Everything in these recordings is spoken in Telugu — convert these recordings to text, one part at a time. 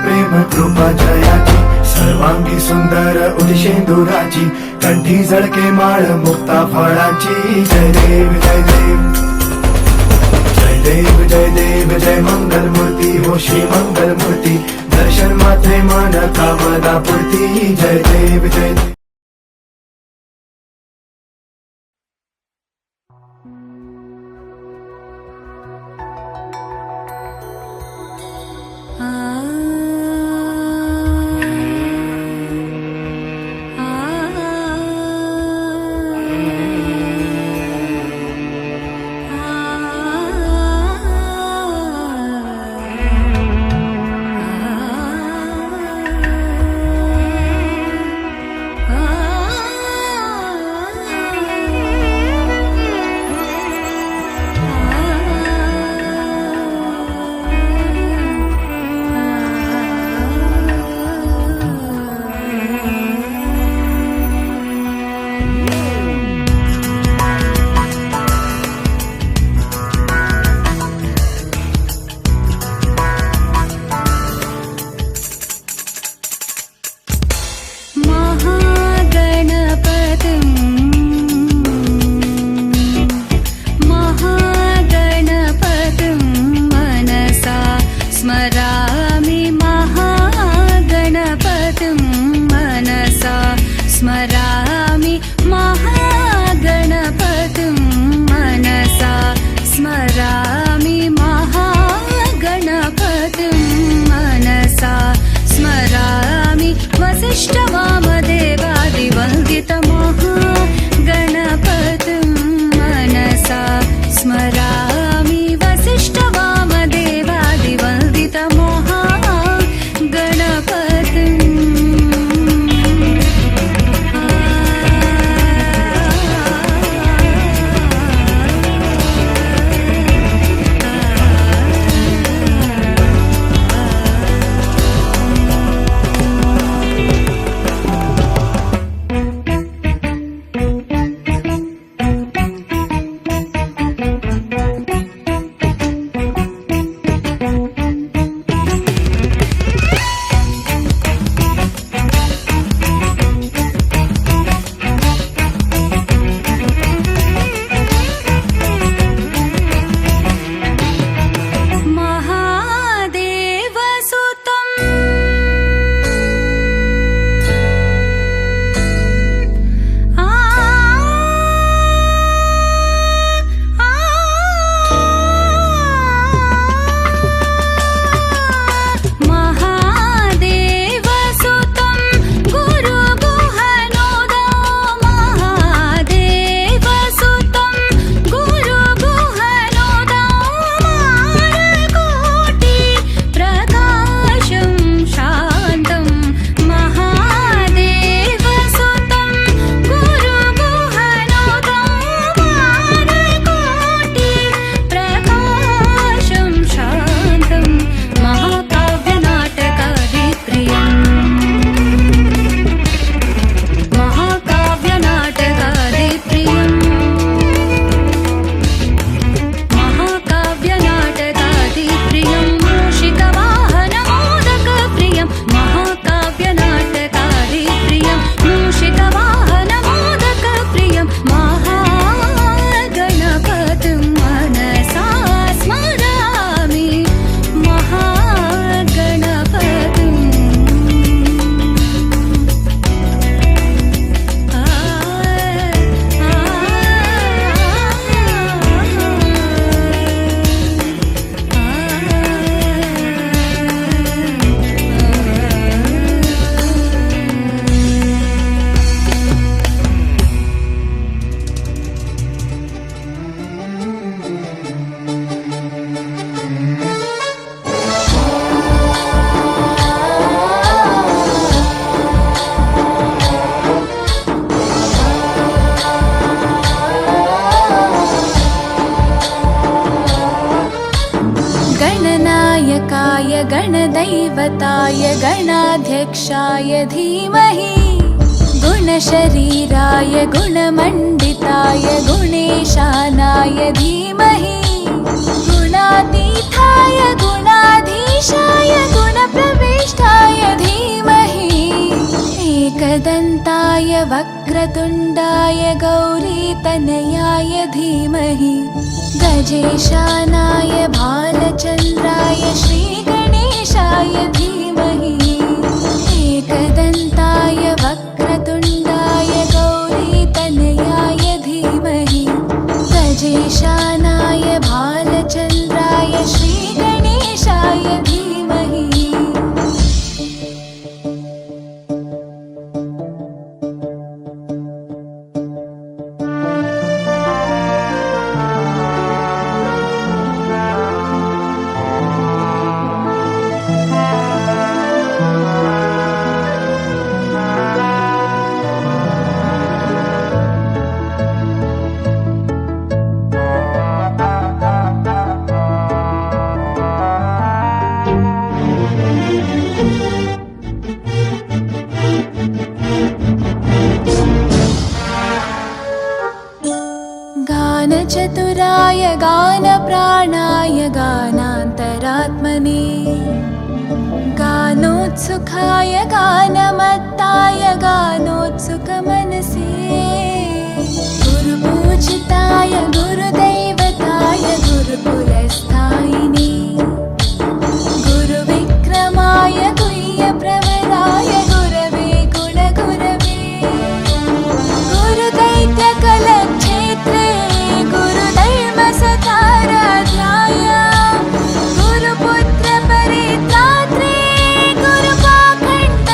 प्रेम कृपा जयाची सर्वांगी सुंदर उदिशेंदुराची कंठी झळके माळ मुक्ता फळाची जय देव जय देव जय देव जय देव जय मंगल मूर्ती हो श्री मंगल मूर्ती दर्शन मात्रे मन कामना पूर्ती जय देव जय देव। स्मरामि महागणपतिं मनसा स्मरामि महागणपतिं मनसा स्मरामि वसिष्ठवामदेवादिवन्दितमहागणपतिं मनसा स्मरामि वसिष्ठवामदेवादिवन्दितमहागणपतिम्। गणदैवताय गणाध्यक्षाय धीमहि गुणशरीराय गुणमण्डिताय गुणेशानाय धीमहि गुणातीताय गुणाधीशाय गुणप्रविष्टाय वक्रतुण्डाय गौरीतनयाय धीमहि गजेशानाय भालचन्द्राय श्रीगणेशाय धीमहि एकदन्ताय वक्रतुण्डाय गौरीतनयाय धीमहि गजेशानाय भालचन्द्राय श्रीगणेशाय धीमहि। गानचतुराय गानप्राणाय गानान्तरात्मने गानोत्सुकाय गानमत्ताय गानोत्सुकमनसे गुरुपूजिताय गुरुदैवताय गुरुकुलस्थायिने गुरुविक्रमाय गुह्यप्रवराय गुरवे गुणगुरवे गुरुदैत्यकलक्षेत्रे गुरुधर्मसकाराध्याय गुरुपुत्रपरित्रात्रे गुरुपाखण्डखण्डकाय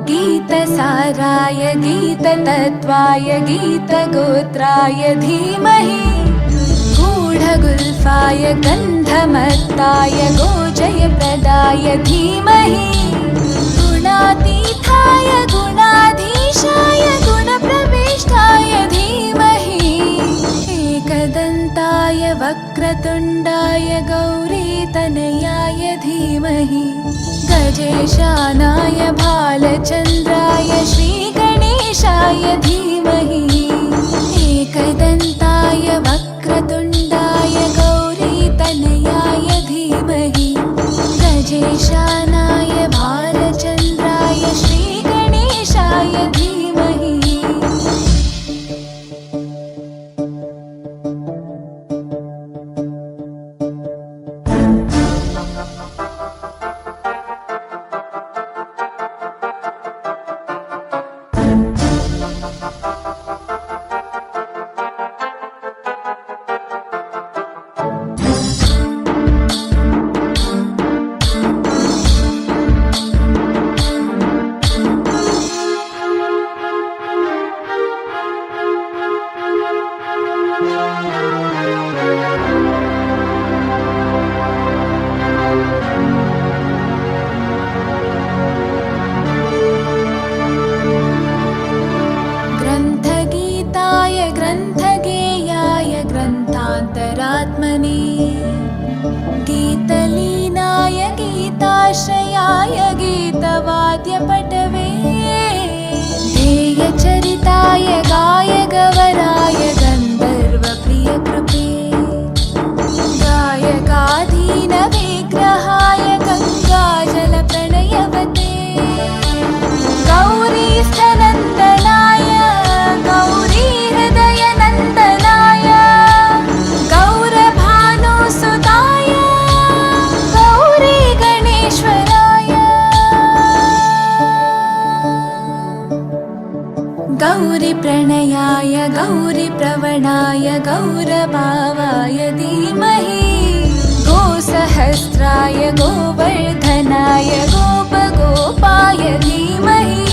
गीतसाराय गीततत्त्वाय गीतगोत्राय धीमहि गूढगुल्फाय गन्धमत्ताय गोजयप्रदाय धीमहि गुणातीताय गुणाधीशाय गुणप्रविष्टाय धीमहि एकदन्ताय वक्रतुण्डाय गौरीतनयाय धीमहि गजेशानाय भालचन्द्राय श्रीगणेशाय धीमहि एकदन्ताय वक्रतुण्डाय गौरीतनयाय धीमहि गजेशानाय भालचन्द्राय श्रीगणेशाय धीमहि। ग्रन्थगीताय ग्रन्थगेयाय ग्रन्थान्तरात्मने गीतलीनाय गीताश्रयाय गीतवाद्यपटवे ध्येयचरिताय गायगवराय गन्धर्वप्रियकृपे गायकाधीनविग्रहाय गङ्गाजलप्रणयवते गौरीस्थनन्दनाय गौरीहृदयनन्दनाय गौरभानुसुताय गौरीगणेश्वराय गौरीप्रणयाय गौरीप्रवणाय गौरभावाय धीमहि गोसहस्राय गोवर्धनाय गोपगोपाय धीमहि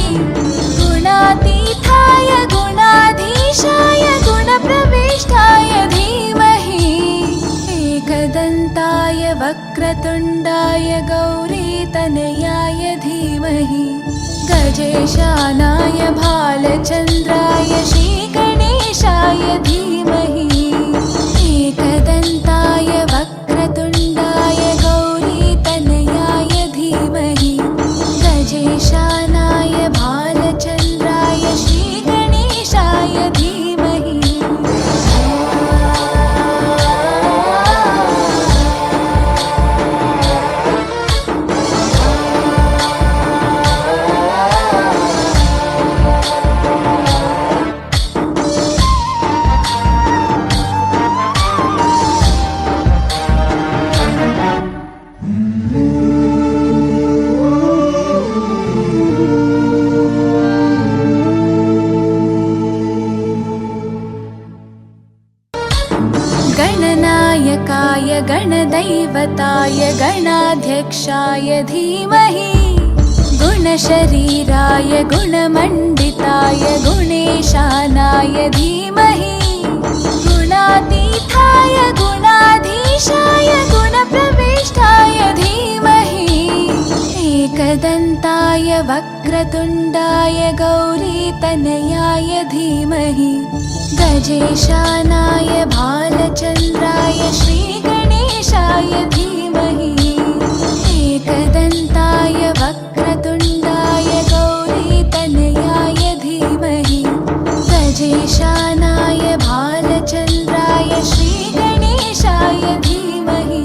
गुणातीताय गुणाधीशाय गुणप्रविष्टाय धीमहि एकदन्ताय वक्रतुण्डाय गौरीतनयाय धीमहि गजेशानाय भालचन्द्राय श्रीगणेशाय धीमहि एकदन्ताय वक्रतुण्डाय गौरीतनयाय धीमहि गजेशानाय भालचन्द्राय श्रीगणेशाय धीमहि। गणदैवताय गणाध्यक्षाय धीमहि गुणशरीराय गुणमण्डिताय गुणेशानाय धीमहि गुणातीताय गुणाधीशाय गुणप्रविष्टाय धीमहि एकदन्ताय वक्रतुण्डाय गौरीतनयाय धीमहि गजेशानाय भालचन्द्राय श्रीगणेशाय धीमहि एकदन्ताय वक्रतुण्डाय गौरीतनयाय धीमहि गजेशानाय भालचन्द्राय श्रीगणेशाय धीमहि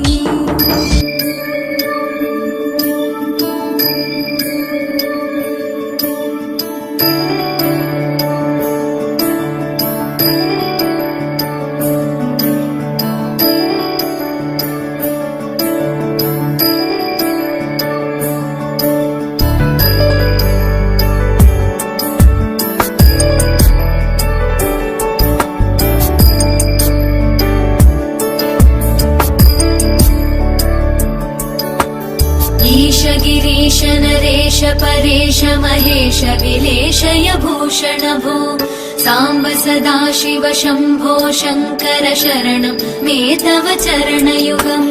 गिरीश नरेश परेश महेश विलेशय भूषण भो साम्ब सदाशिव शम्भो शङ्कर शरणं मे तव चरणयुगम्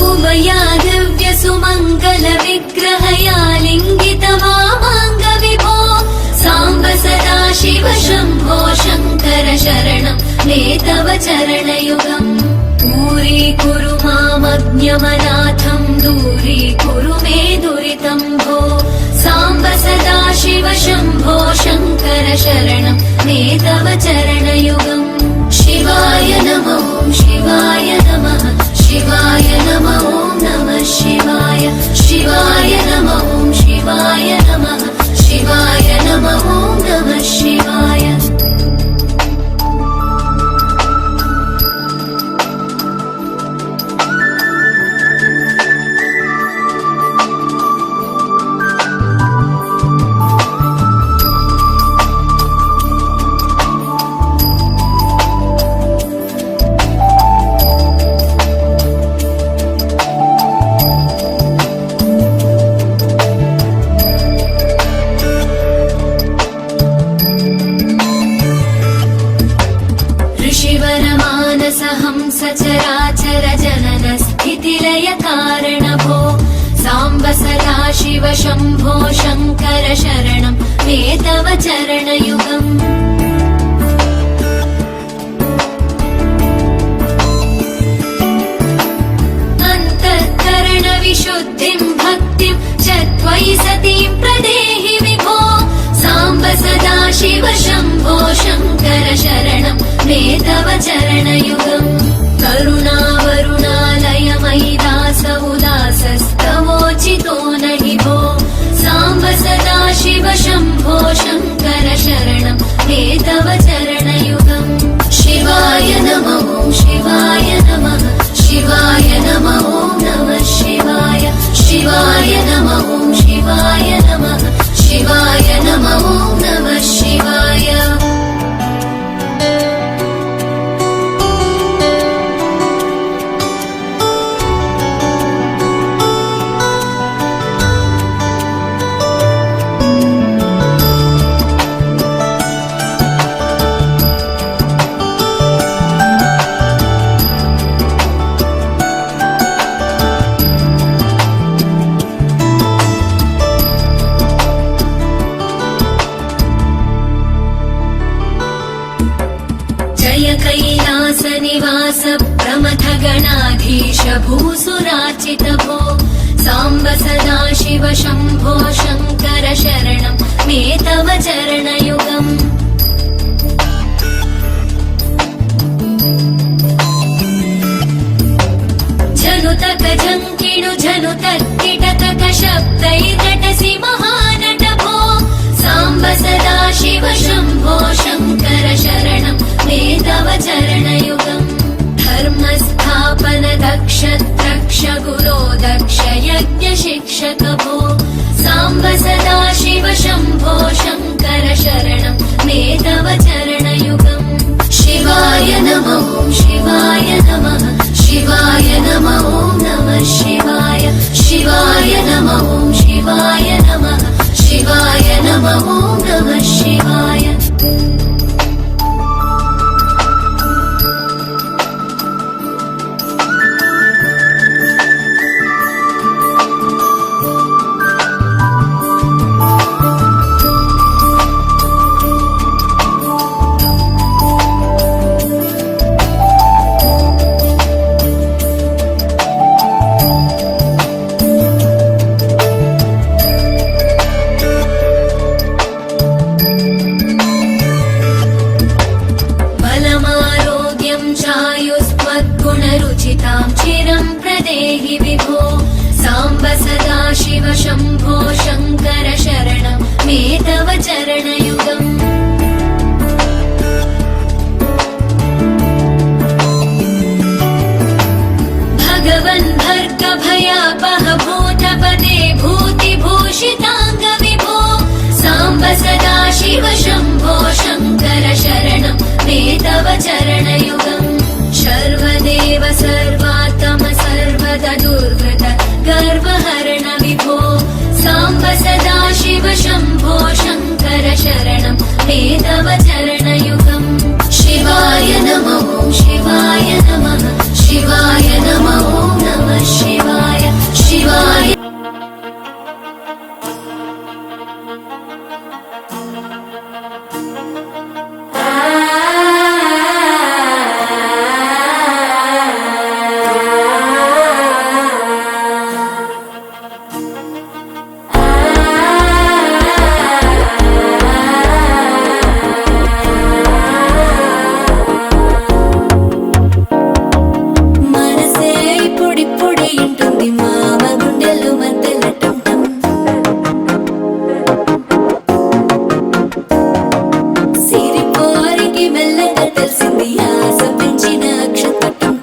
उमया दिव्य सुमङ्गल विग्रहया लिङ्गित वामाङ्ग विभो साम्ब सदाशिव शम्भो शङ्कर शरणं मे तव चरणयुगम् दूरीकुरु मामज्ञमनाथं दूरीकुरु मे दुरितं भो साम्ब सदाशिव शम्भो शङ्कर शरणं मे तव चरणयुगम् शिवाय नमः शिवाय नमः शिवाय नमः नमः शिवाय शिवाय नमः शिवाय नमः शिवाय नमः नमः शिवाय सचराचर जनन स्थितिलय कारण भो साम्ब सदाशिव शम्भो शङ्कर शरणं मे तव चरणयुगम् अन्तःकरण विशुद्धिं भक्तिं च त्वयि सतीं प्रदेहि विभो साम्ब सदाशिव शम्भो शङ्कर शरणं मे तव चरणयुगम् करुणावरुणालयमयि दास उदासस्तवोचितो नहि भो साम्ब सदाशिव शम्भो शङ्कर शरणं मे तव चरणयुगम् शिवाय नमः शिवाय नमः शिवाय नमः नमः शिवाय शिवाय नमः शिवाय नमः शिवाय नमः नमः शिवाय कैलासनिवास प्रमथ गणाधीश भूसुरार्चित भो साम्ब सदाशिव शम्भो शङ्कर शरणं मे तव चरणयुगम् जनुतक झङ्किणु झनुतक किटतक शब्दैर्नटसि महानट भो साम्ब सदाशिव शम्भो शङ्कर शरणं मे तव चरणयुगम् धर्मस्थापन दक्ष द्रक्ष गुरो दक्ष यज्ञ शिक्षक भो साम्ब सदाशिव शम्भो शङ्कर शरणं शिवाय बलमारोग्यं चायुस्त्वद्गुणरुचितां चिरं प्रदेहि विभो साम्ब सदा शिव शम्भो शङ्कर शरणं मे तव चरणयुगम् भगवन् भर्गभयापह भूतपदे भूतिभूषिताङ्ग विभो साम्ब सदा शिव शम्भो शङ्कर शरणं मे तव चरणयुगम् शर्वदेव सर्वात्म सर्वदा दुर्वृत गर्वहरण विभो साम्ब सदा शिव शम्भो शङ्कर शरणं मे तव चरणयुगम् शिवाय नमः शिवाय नमः शिवाय नमः नमः शिवाय शिवाय మనసే పొడి ఇంటుంది మామ గుండెల్లో మధ్యలటం సిరిపోరికి మెల్లగా తెలిసింది ఆశ పెంచిన అక్షతటం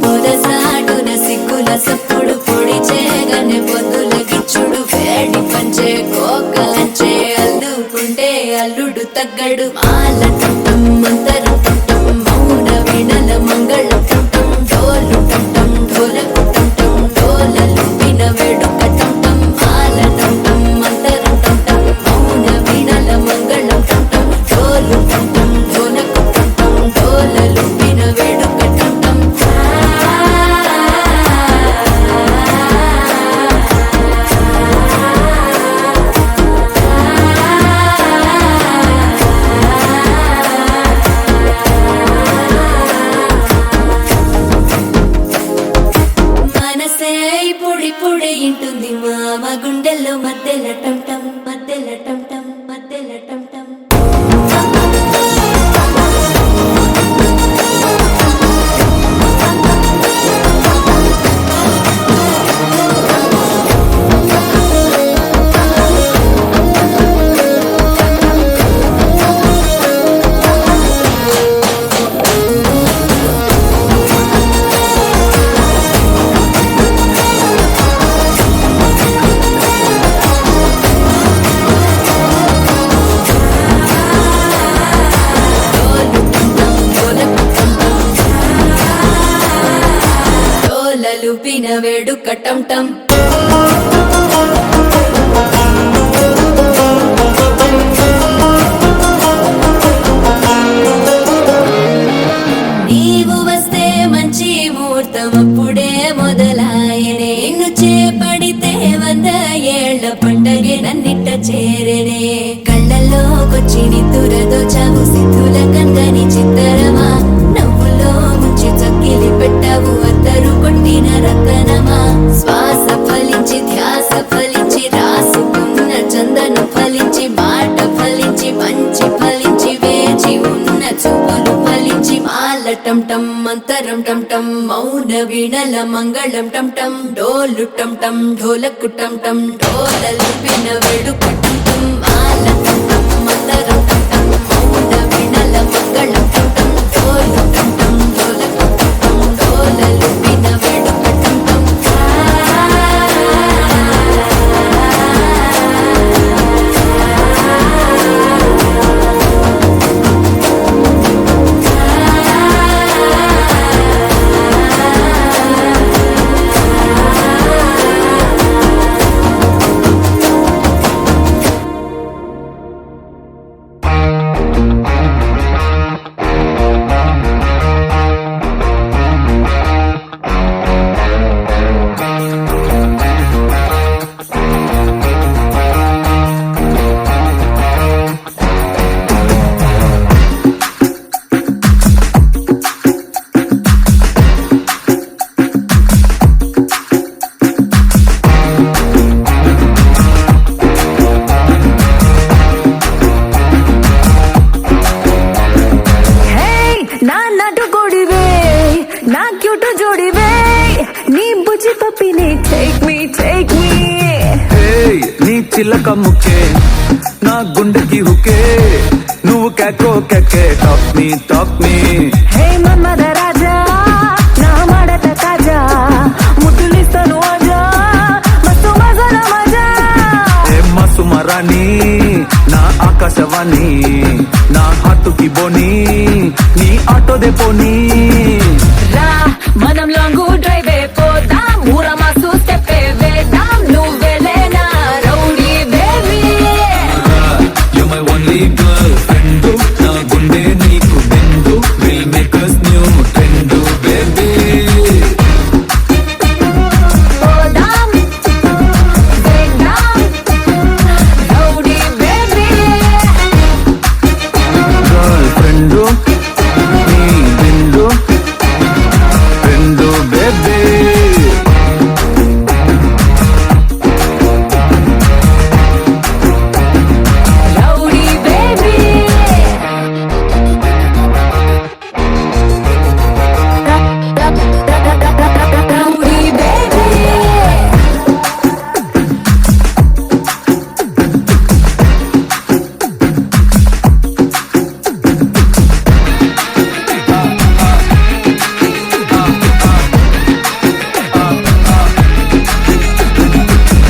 పొదసాటున సిగ్గుల సప్పుడు పొడి చేయగానే పొద్దుల గిచ్చుడు వేడి పంచే కోకలంచే అల్లుకుంటే అల్లుడు తగ్గడు మాల టంటం మంతరం టంటం మౌన వీణల మంగళం టంటం డోలు టంటం ఢోలకు టంటం డోలలు విన వేడుక టంటం మాల టంటం మంతరం టంటం మౌన వీణల మంగళం టంటం డోలు టంటం ఢోలకు టంటం డోలలు విన వేడుక టంటం మనసే పొడి ఇంటుంది మామ గుండెల్లో మధ్యల టంటం మధ్యల టంటం మధ్యల టంటం డోలలు పిన వేడుక టంటం నీవు వస్తే మంచి ముహూర్తం అప్పుడే మొదలాయనే నిన్ను చేపడితే 100 ఏళ్ల పండగే నన్నిట్ట చేరనే కళ్ళల్లోకొచ్చి నిద్దురదోచావు సిద్ధుల కందని చిత్తరమా నవ్వులో ముంచి చక్కిలి పెట్టావు అద్దరు కొట్టిన రతనమా శ్వాస ఫలించి ధ్యాస ఫలించి రాసుకున్న చందనం ఫలించి మాట ఫలించి మంచి ఫలించి వేచి ఉన్న చూపులు ఫలించి మాల టంటం మంతరం టంటం మౌన వీణల మంగళం టంటం డోలు టంటం ఢోలకు టంటం డోలలు విన వేడుక టంటం మాల టంటం మంతరం టంటం మౌన వీణల మంగళం టంటం డోలు టంటం ఢోలకు టంటం డోలలు విన వేడుక టంటం చిల్లక ముక్కే నా గుండెకి హుకే నువ్వు కేకో కేకే టాక్ మీ హే మన్మథ రాజా నా మడత తాజా ముద్దులిస్తాను ఆజా మస్తు మజాల మజా ఏ మసుమరాని నా ఆకాశవాణి నా హాటుకి బోని నీ ఆటో దే పోనీ రా మనం లాంగ్ డ్రైవ్ పోదాం ఊర మాసు స్టెప్ వేద్దాం నువ్వెలేనా rowdy baby You're my only girlfriend నా గుండె నీకు బెందు We'll make us new trend baby పోదాం వేద్దాం రౌడీ బేబీ girlfriend నీ బెందు బెందు baby rowdy baby rowdy baby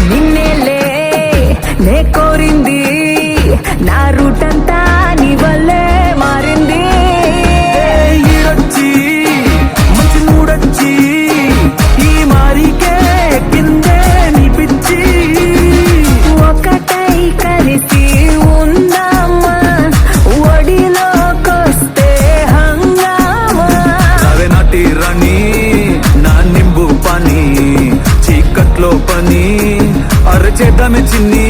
నిన్నేలే నే కోరింది నా రూట్ అంతా నీ వల్లే మారింది ఈడొచ్చి మంచి మూడొచ్చి ఈ మారికే కిందే నీ పిచ్చి ఒకటై కలిసి ఉందామా ఒడిలోకొస్తే హంగామా అవే నాటి రాణి నా నింబు పని చీకట్లో పని అరచేద్దామే చిన్ని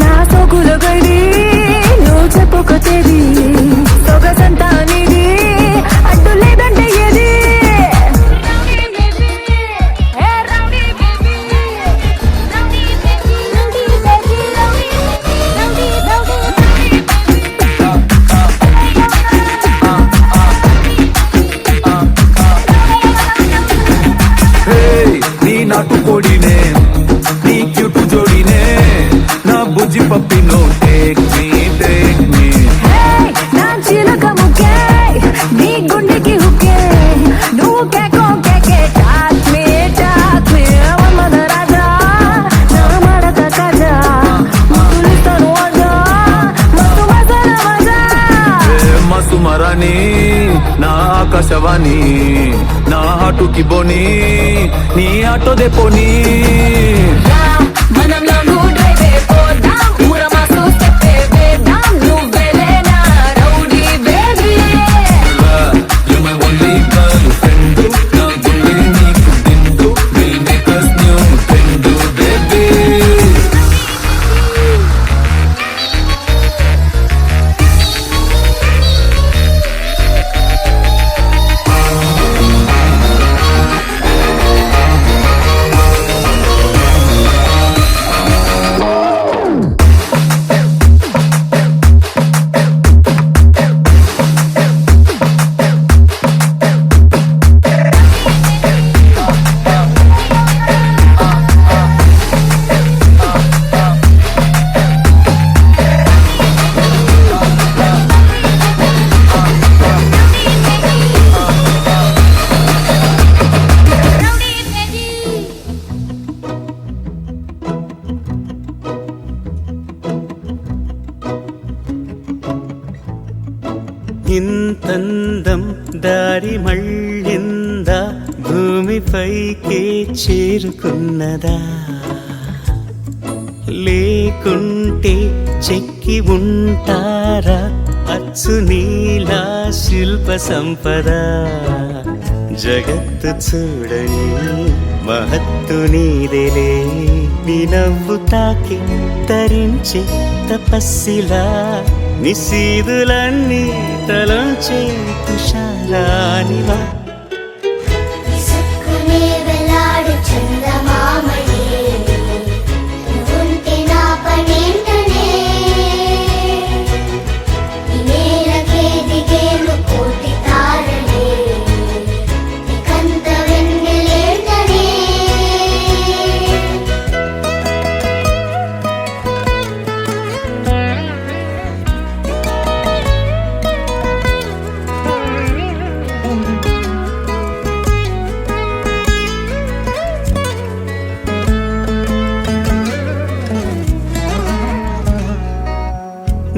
నా సోకులు గడి నువ్వు చెప్పుకొచ్చేది సొగసంతా నీది అడ్డు లేదంటే ఏది హే నీ నాటు కోడినే నీ క్యూటు జోడినే నా బుజ్జి పప్పినో టేక్ మీ Hey, నా చిలక ముక్కే నీ గుండెకి హుక్కే నువ్వు కేకో కేకే టాక్ మీ మన్మథ రాజా నా మడత కాజా ముద్దులిస్తాను ఆజా మస్తు మజాల మజా మసుమరాని నా ఆకాశవాణి నా హాటుకి బోని నీ ఆటో దే పోనీ రా మనం లాంగ్ డ్రైవ్ పోదాం ఊర మాసు స్టెప్ వేద్దాం నువ్వెలేనా rowdy baby You're my only girlfriend నా గుండె నీకు బెందు We'll make us new trend baby ఇంతందం దారి మళ్ళిందా భూమిపైకే చేరుకున్నదా లేకుంటే చెక్కి ఉంటారా అచ్చు నీలా శిల్ప సంపద జగత్తు చూడని మహత్తు నీదేలే నీ నవ్వు తాకి తరించే తపస్సిలా నిశీదులన్నీ తలంచే తుషారానివా విసుక్కునే వెలాడు చందమామయే నువ్వుంటే నా పనేంటనే ఈ నేలకే దిగేను కోటి తారలే నీకంత వెన్నెలేంటనే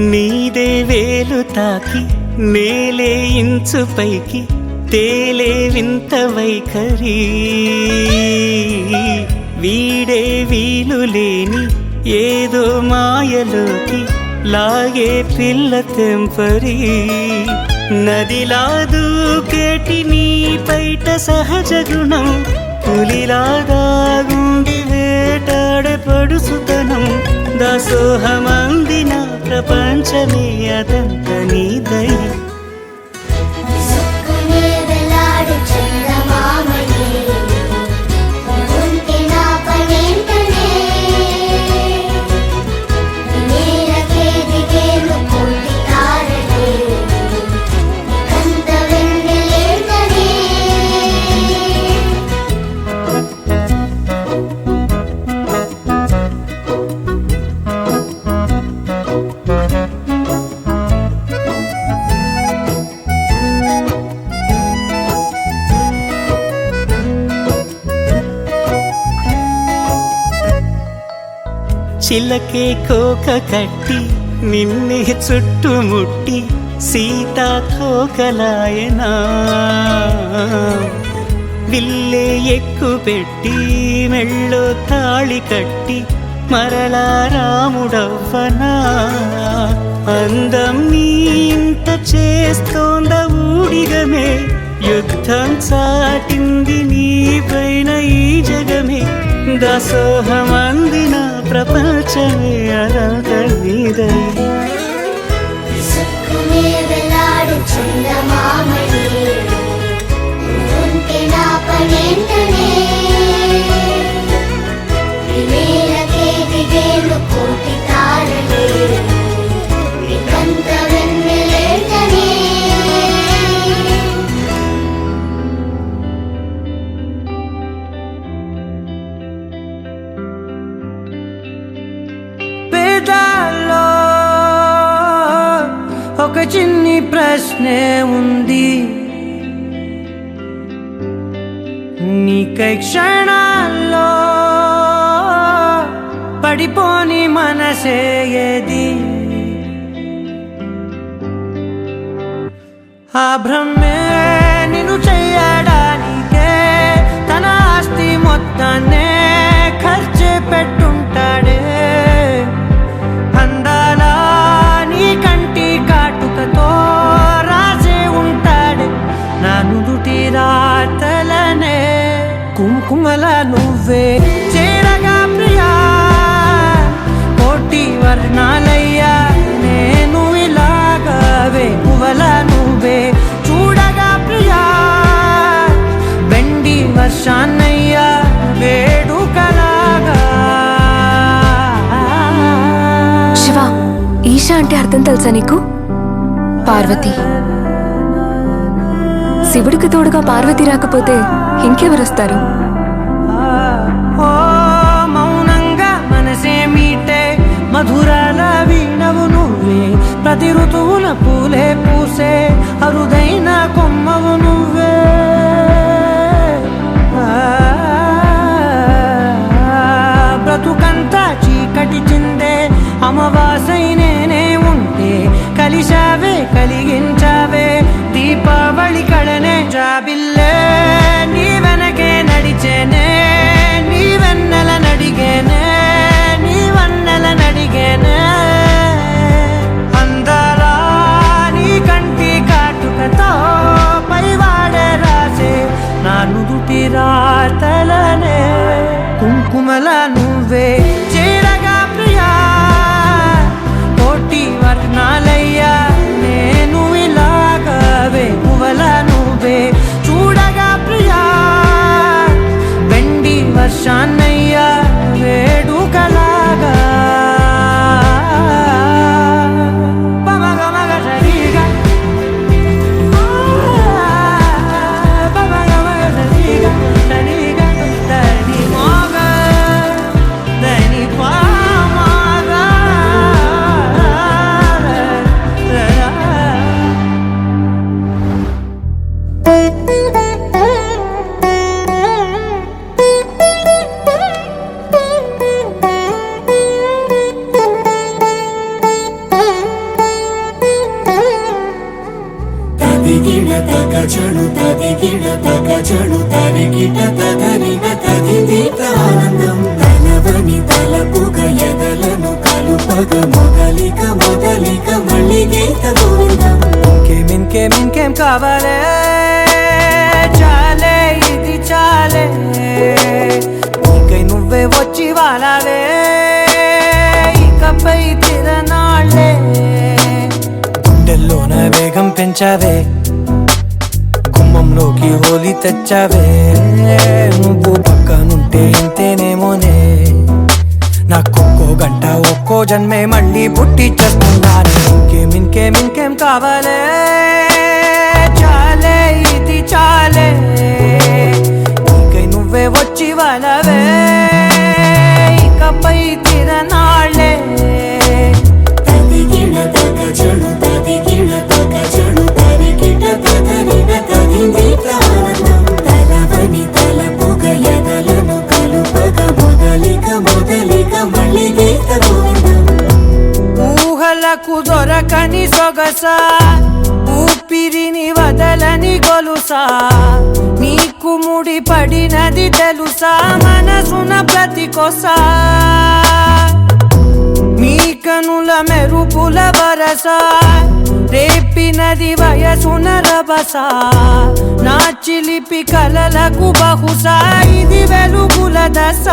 నీదే వేలు తాకి నేలే ఇంచు పైకి తేలే వింత వైఖరి వీడే వీలు లేని ఏదో మాయలోకి లాగే పిల్ల తెంపరి నదిలా దూకేటి నీ పైట సహజ గుణం పులిలాదాగుండి వేటాడే పడుసుతనం దాసోహమందిన ప్రపంచమే అదంత నీదై విసుక్కునే వేలాడు చందమామయే ఉంటే నా పనేంటనే నేలకే దిగేను కోటి తారలే కంత వెన్నెలేంటనే చిలకే కోక కట్టి నిన్నే చుట్టుముట్టి సీతాకోకలాయనా విల్లే ఎక్కు పెట్టి మెళ్ళో తాళి కట్టి మరలా రాముడవ్వనా అందం నీ ఇంత చేస్తోంద ఊడిగమే యుద్ధం చాటింది నీ పైన ఈ జగమే దాసోహమందిన ప్రపంచమే అదంత నీదై విసుక్కునే వేలాడు చందమామయే ఉంటే నా పనేంటనే నేలకే దిగేను కోటి తారలే కంత వెన్నెలేంటనే పేదాల్లో ఒక చిన్ని ప్రశ్నే ఉంది నీకై క్షణాల్లో పడిపోని మనసే ఏది ఆ భ్రమే నిన్ను చెయ్యడానికే తన ఆస్తి మొత్తాన్నే ఖర్చు పెట్టుంటాడే అందాల నీ కంటి కాటుకతో రాజే ఉంటాడే నా నుదుటి రాతలనే కుంకుమల నువ్వే చేరగా ప్రియా కోటి వర్ణాలయ్యా నేను ఇలాగవే పువ్వల నువ్వే చూడగా ప్రియా బెండి వర్షాన్నయ్యా వేడుకలాగా శివ ఈశా అంటే అర్థం తెలుసా నీకు? పార్వతి. శివుడికి తోడుగా పార్వతి రాకపోతే ఇంకెవరొస్తారు? ఓ మౌనంగా మనసే మీటే మధురాల వీణవు నువ్వే ప్రతి ఋతువుల పూలే పూసే అరుదైన కొమ్మవు నువ్వే బ్రతుకంతా చీకటి చిందే అమవాసై నేనే ఉంటే కలిశావే కలిగించావే దీపావళి కళనే జాబిల్లే నీ వెనకే నడిచేనే నీ వెన్నెల నడిగేనే నీ వన్నెల నడిగేనే అందాలా నీ కంటి కాటుకతో పైవాడే రాసే నా నుదుటి రాతలనే కుంకుమల నువ్వే చేరగా ప్రియా కోటి వర్ణాలయ్యా నేను ఇలాగవే పువ్వల నువ్వే చూడగా ప్రియా కలుపగ మొదలిక మొదలిక మళ్ళీ గీత గోవిందం. ఇంకేం కావాలే చాలే ఇది చాలే నీకై నువ్వే వచ్చి వాలావే ఇకపై తిరనాళ్ళే గుండెల్లోన వేగం పెంచావే గుమ్మంలోకి హోలీ తెచ్చావే నువ్వు పక్కనుంటే ఇంతేనేమోనే నాకొక్కో గంట ఒక్కో జన్మే మళ్ళీ పుట్టి చేస్తున్నాను. ఇంకేం కావాలే చాలే ఇది చాలే నీకై నువ్వే వచ్చి వాళ్ళవే ఇకపై తిరనాళ్ళే తదిగిన తగ చెడు తదిగిన తగ చెడు తరికిట తదరిన తదిందీత ఆనందం. తలవని తలపుగ ఎదలను కలుపగ మొదలిక మొదలిక మళ్ళీ గీత గోవిందం. ఊహలకు దొరకని సొగసా ఊపిరిని వదలని గొలుసా నీకు ముడి పడినది తెలుసా మనసున ప్రతి కొసా నీ కనుల మెరుపుల వరస రేపినది వయసున రభస నా చిలిపి కలలకు బహుశా ఇది వెలుగుల దశ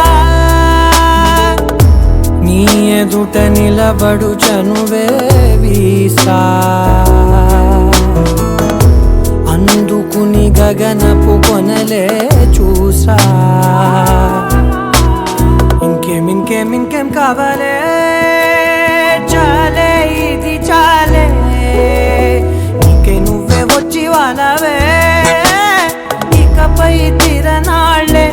నీ ఎదుట నిలబడు చనువే వీసా అందుకుని గగనపు కొనలే చూసా. ఇంకేం కావాలే చాలే ఇది చాలే నీకే నువ్వే వచ్చి వాళ్ళవే ఇకపై తిరనాళ్ళే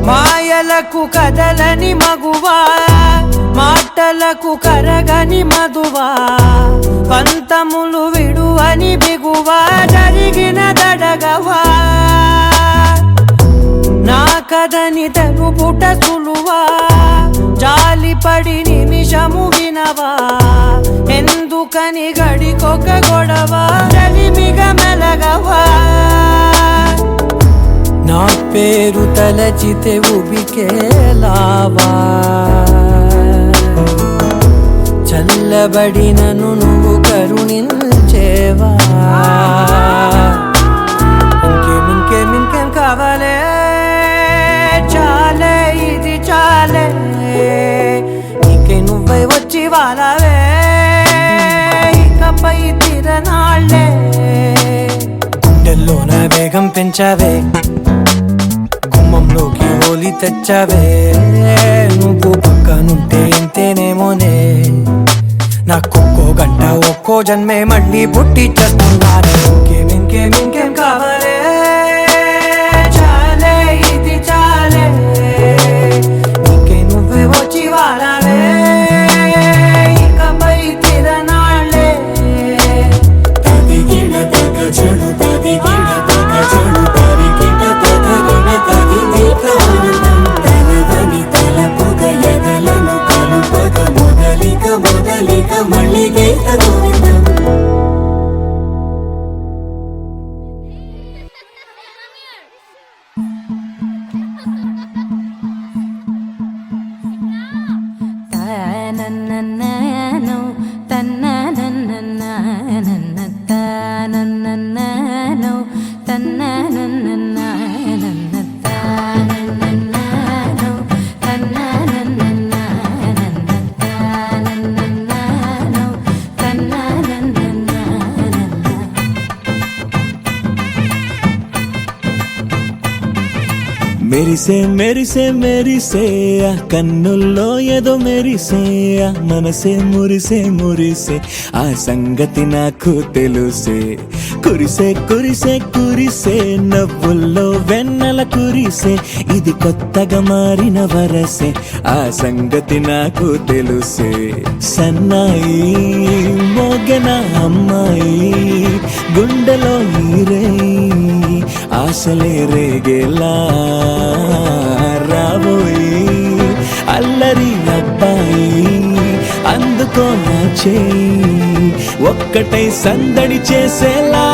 మాయలకు కదలని మగువా మాటలకు కరగని మధువా పంతములు విడువని బిగువా జరిగిన దడగవా నా కదని తెలుపుట సులువా జాలిపడి నిమిషము వినవా ఎందుకని గడికొక గొడవ చలిమిగ మెలగవా నా పేరు తలచితే ఉబికేలావా చల్లబడినను నువ్వు కరుణించేవా. ఇంకేం కావాలే చాలే ఇది చాలే నీకే నువ్వే వచ్చి వాళ్ళవే ఇకపై తిరనాళ్ళే గుండెల్లోన వేగం పెంచావే గుమ్మంలోకి హోలీ తెచ్చావే నువ్వు పక్కనుంటే ఇంతేనేమోనే నాకొక్కో గంట ఒక్కో జన్మే మళ్ళీ పుట్టి చేస్తున్నాను. ఇంకేం కావాలే చాలే ఇది చాలే నీకే నువ్వే వచ్చి వాళ్ళవే ఇకపై తిరనాళ్ళే తదిగిన తగ చెడు తదిగిన తగ చెడు తరికిట తదరిన తదిందీత ఆనందం. తలవని తలపుగ ఎదలను కలుపగ మొదలిక మొదలిక మళ్ళీ గీత గోవిందం. తనననననో తననననననన తనననననో తననననననన తనననననో తననననననన తనననననో తననననననన మెరిసే మెరిసే మెరిసే ఆ కన్నుల్లో ఏదో మెరిసే ఆ మనసే మురిసే మురిసే ఆ సంగతి నాకు తెలుసే కురిసే కురిసే కురిసే నవ్వుల్లో వెన్నెల కురిసే ఇది కొత్తగా మారిన వరసే ఆ సంగతి నాకు తెలుసే సన్నాయి మోగన అమ్మాయి గుండెలో ఈరే ఆ ఆశలే రేగేలా రాబోయి అల్లరి అబ్బాయి అందుకో నా చేయి ఒక్కటై సందడి చేసేలా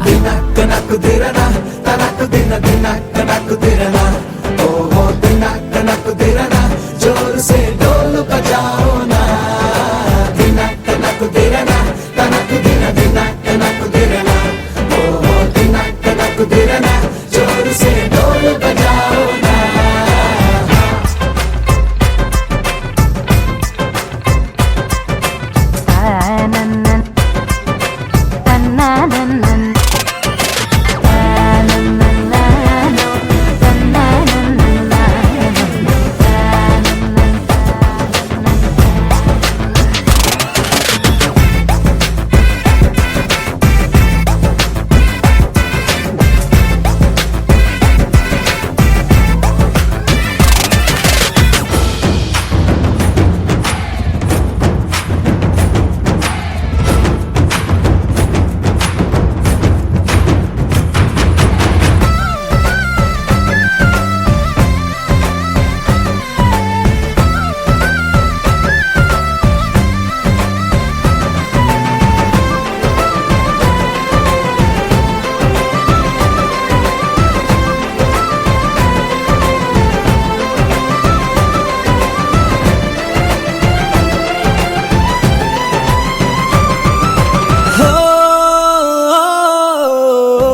దినక్క నాకు దిరనా తనకు దిన దినక్క నాకు దిరనా ఓహో దినక్క నాకు దిరనా జోరు సే డోలు బజాओ నా దినక్క నాకు దిరనా తనకు దిన దినక్క నాకు దిరనా ఓహో దినక్క నాకు దిరనా జోరు సే డోలు బజాओ నా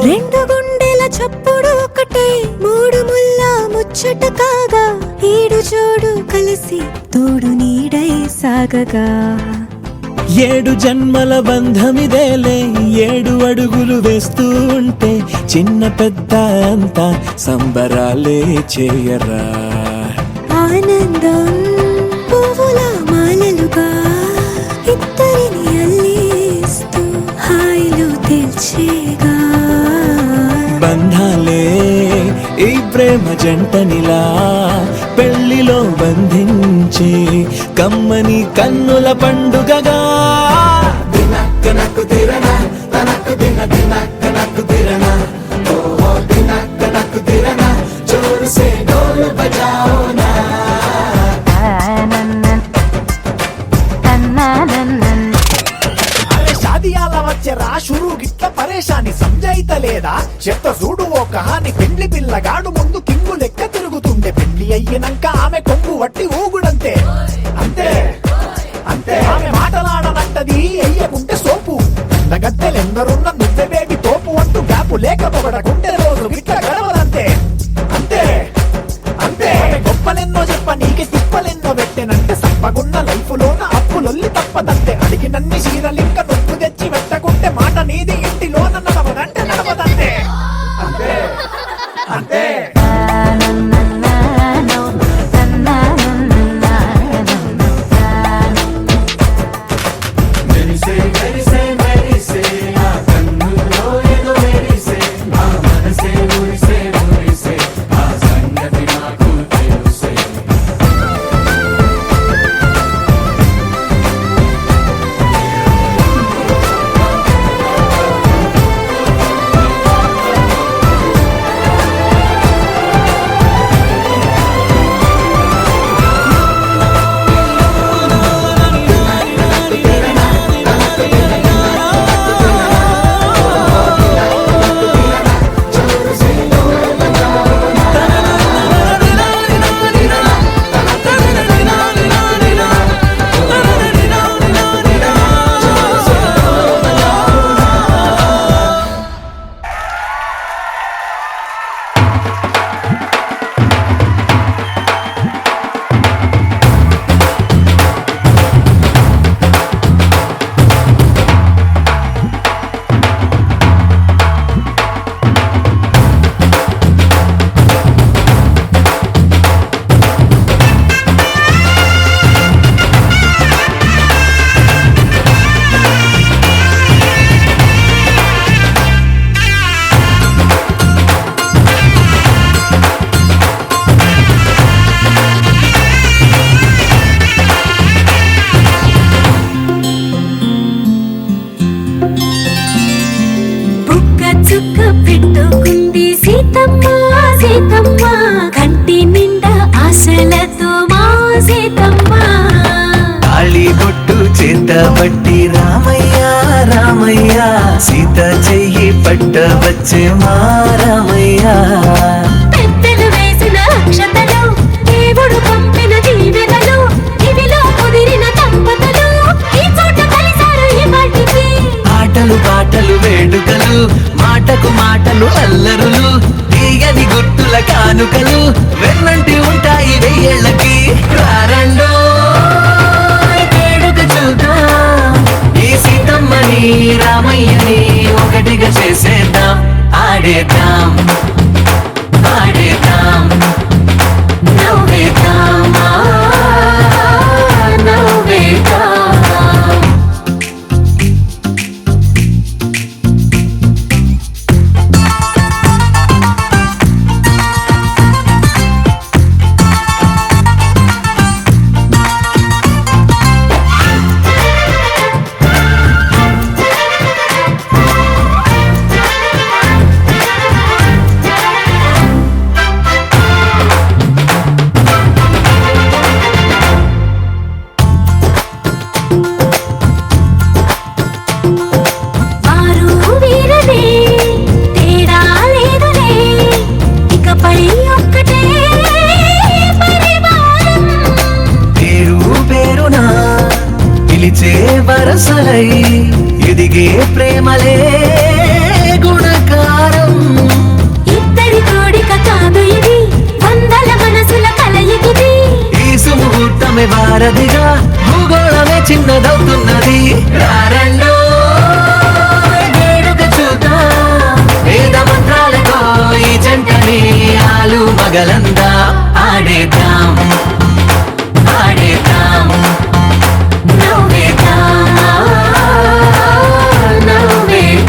రెండు గుండెల చప్పుడు ఒకటే మూడు ముల్ల ముచ్చట కాగా ఈడు జోడు కలిసి తోడు నీడై సాగగా ఏడు జన్మల బంధమిదేలే ఏడు అడుగులు వేస్తూ ఉంటే చిన్న పెద్ద అంతా సంబరాలే చేయరా ఆనందం పువ్వుల మాలలుగా ఇద్దరిని అల్లిస్తూ హాయిలో తెల్చేగా బంధాలే ఈ ప్రేమ జంటనిలా పెళ్లిలో బంధించి కమ్మని కన్నుల పండుగగా దినక్క నాకు దిరనా తనకు దిన దినక్క నాకు దిరనా ఓహో దినక్క నాకు దిరనా జోరు సే డోలు బజాओ నా అరే షాదియాల వచ్చెరా షురు గిట్ల పరేషాని సంజాయితలేదా చెత్త చూడు ఓ కహాని పెండ్లి పిల్లగాడు ముందు కింగు లెక్క తిరుగుతుండే పెండ్లి అయ్యినంక ఆమె కొంగు వట్టి ఊగుడంతే అంతే అంతే ఆమె మాటలాడనంటది అయ్యకుంటే సోపు గద్దెలెందరున్న నువ్వే బేబి తోపు అంటూ గ్యాపు లేకపోవడకుంటే రోజు గిట్ల గడవదంతే అంతే అంతే ఆమె గొప్పలెన్నో చెప్ప నీకే తిప్పలెన్నో పెట్టెనంటే సప్పగున్న లైఫ్ లోన అప్పులొల్లి తప్పదంతే అడిగినన్ని చీరలింక నొప్పు తెచ్చి పెట్టకుంటే మాట నీది ఇంటిలోన నడవదంటే నడవదంతే అంతే అంతే మెరిసే మెరిసే మెరిసే ఆ కన్నుల్లో ఏదో మెరిసే ఆ మనసే మురిసే పెట్టుకుంది సీతమ్మ సీతమ్మ కంటి నిండా ఆశలతో మా సీతమ్మ తాళి బొట్టు చేత పట్టి రామయ్య రామయ్య సీత చెయ్యి పట్ట వచ్చే మా రామయ్య పెద్దలు వేసిన అక్షతలు దేవుడు పంపిన దీవెనలు ఇవిలో కుదిరిన దంపతులు ఈ చోట కలిసారు ఈ పాటికి ఆటలు పాటలు వేడుకలు మాటకు మాటలు అల్లరులు తీయని గుర్తుల కానుకలు వెన్నంటి ఉంటాయి వెయ్యేళ్ళకి రారండో వేడుక చూద్దాం ఈ సీతమ్మని రామయ్యని ఒకటిగా చేసేద్దాం ఆడేద్దాం ఆడేద్దాం నవ్వేద్దాం నవ్వేద్దాం వారు వీరలే తేడా లేదులే ఇకపై ఒక్కటే పరివారం పేరు పేరునా పిలిచే వరసలై ఎదిగే ప్రేమలే గుణకారం ఇద్దరి కోడిక కాదు ఇది వందల మనసుల కలయికిది ఈ సుముహూర్తమే వారధిగా భూగోళమే చిన్నదవుతున్నది రారండో వేడుక చూద్దాం వేద మంత్రాలతో ఈ జంటని ఆలు మగలందా ఆడేద్దాం ఆడేద్దాం నవ్వేద్దాం నవ్వేద్దాం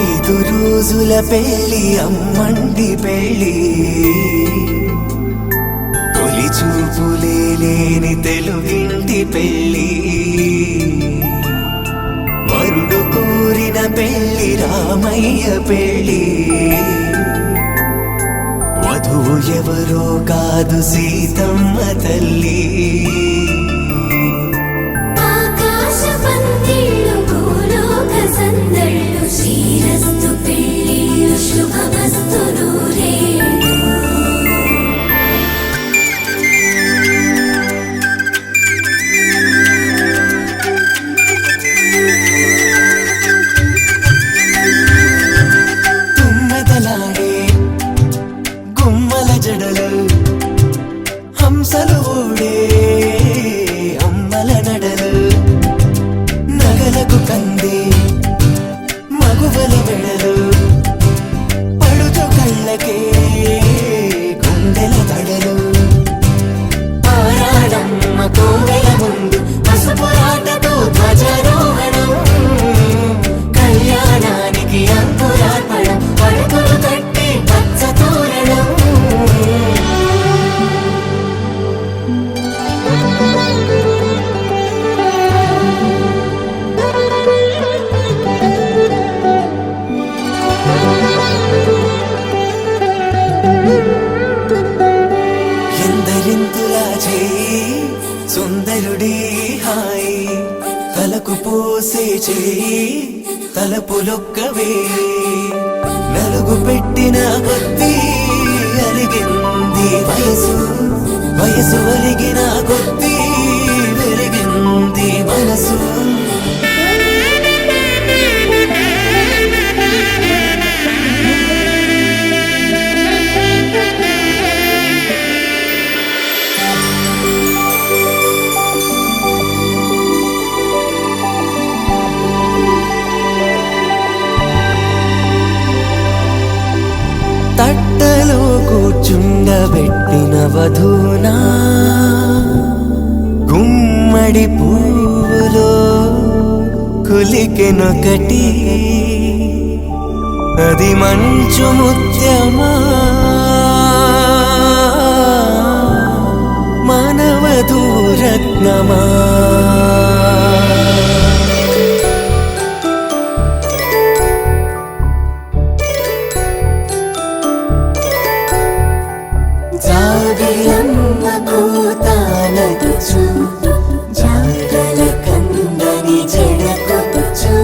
5 రోజుల పెళ్లి అమ్మండి పెళ్లి తొలి చూపులే లేని తెలుగింటి పెళ్లి వరుడు కోరిన పెళ్లి రామయ్య పెళ్లి వధువు ఎవరో కాదు సీతమ్మ తల్లి ఆకాశ పందిళ్ళు భూలోక సందళ్ళు శ్రీరస్తు పెళ్ళిళ్ళు శుభమస్తు నూరేళ్ళు తుమ్మెదలాడే గుమ్మల జడలు హంసలు ఊడే అమ్మల నడలు నగలకు కంది మగువల వెడలు పడుచు కళ్ళకే గుండెల తడలు ఆరాడమ్మ కోవెల ముందు పసుపురాటతో ధ్వజారోహణం కళ్యాణానికి అంకురార్పణం పడుకులు కట్టి పచ్చ తోరణం ఎందరింతులా చేయి సుందరుడి హాయి తలకు పోసే చేయి తలపులొక్కవే నలుగు పెట్టిన కొద్దీ అలిగింది వయసు వయసు ఒలిగిన కొద్దీ వెలిగింది మనసు తట్టలో కూర్చుండబెట్టిన వధూనా గుమ్మడి పువ్వులో కులికెనొకటి అది మంచు ముత్యమా మానవధూరత్నమా జాబిలమ్మ కూతానదుచు జాడల కందని జడకొచ్చు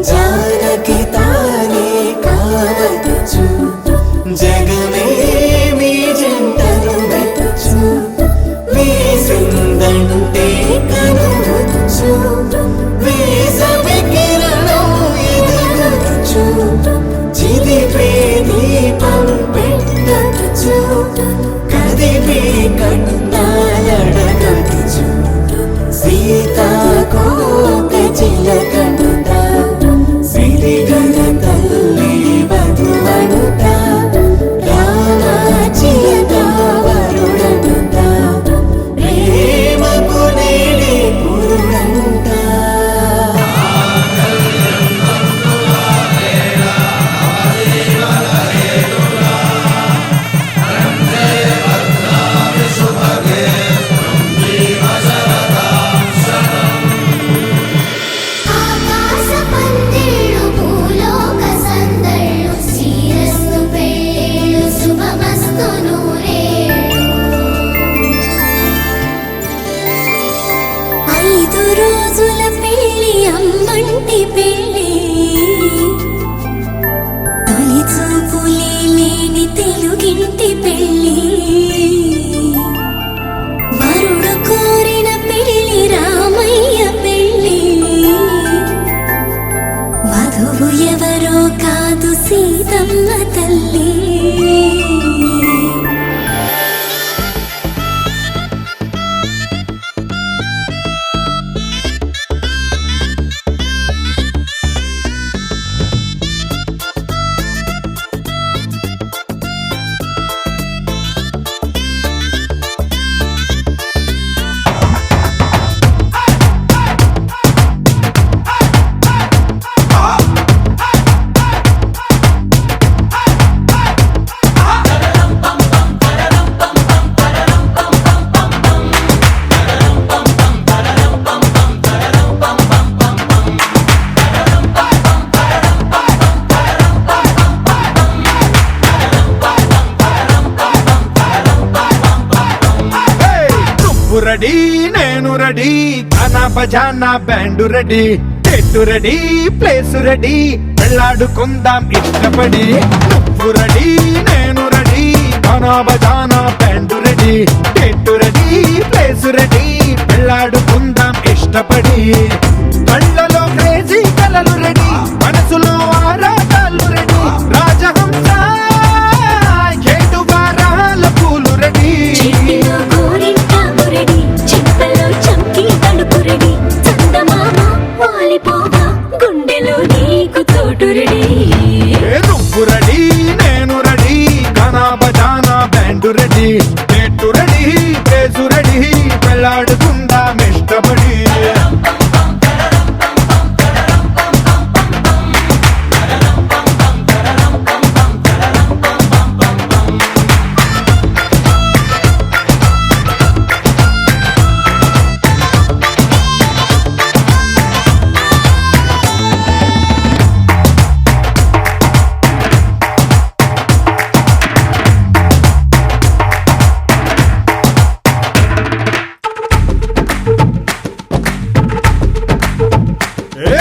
జానకి తానే కావదుచు జగమే మీ జంటను వెతుచు వేసిందంటే కనువచ్చు వేసవి కిరణం ఎదుగుచు చిదిపే దీపం పెట్టవచ్చు కదిపే కన్నాలడగచ్చు సీతాకోక చిలకనుట సిరిగల తల్లి వధువనుట రామాచియత వరుడనుట ప్రేమకు నేడే పురుడంట ఆకాశ పందిళ్ళు భూలోక సందళ్ళు శ్రీరస్తు పెళ్ళిళ్ళు శుభమస్తు నూరేళ్ళు 5 రోజుల పెళ్లి అమ్మంటి పెళ్లి తొలి చూపులే లేని తెలుగింటి పెళ్లి వరుడు కోరిన పెళ్లి రామయ్య పెళ్లి వధువు ఎవరో కాదు సీతమ్మ తల్లి రెడీ నేను రెడీ గానా బజానా బ్యాండ్ రెడీ చెట్టు రెడీ ప్లేస్ రెడీ వెళ్ళాడుకుందాం ఇష్టపడి నువ్వు రెడీ నేను రెడీ గానా బజానా బ్యాండ్ రెడీ చెట్టు రెడీ ప్లేస్ రెడీ వెళ్ళాడుకుందాం ఇష్టపడి కళ్ళలో క్రేజీ కలలు రెడీ మనసులో ఆరాటాలు రెడీ రాజహంస ఏడు వారాల పూలు రెడీ చిట్టిలో గోరింటాకు రెడీ చింతలో చంకి తలుపు రెడీ చందమామ వాలిపోగా గుండెలో నీకు తోటు రెడీ నువ్వు రెడీ నేను రెడీ గానా బజానా బ్యాండ్ రెడీ చెట్టు రెడీ ప్లేసు రెడీ వెళ్ళాడుకుందాం ఇష్టపడి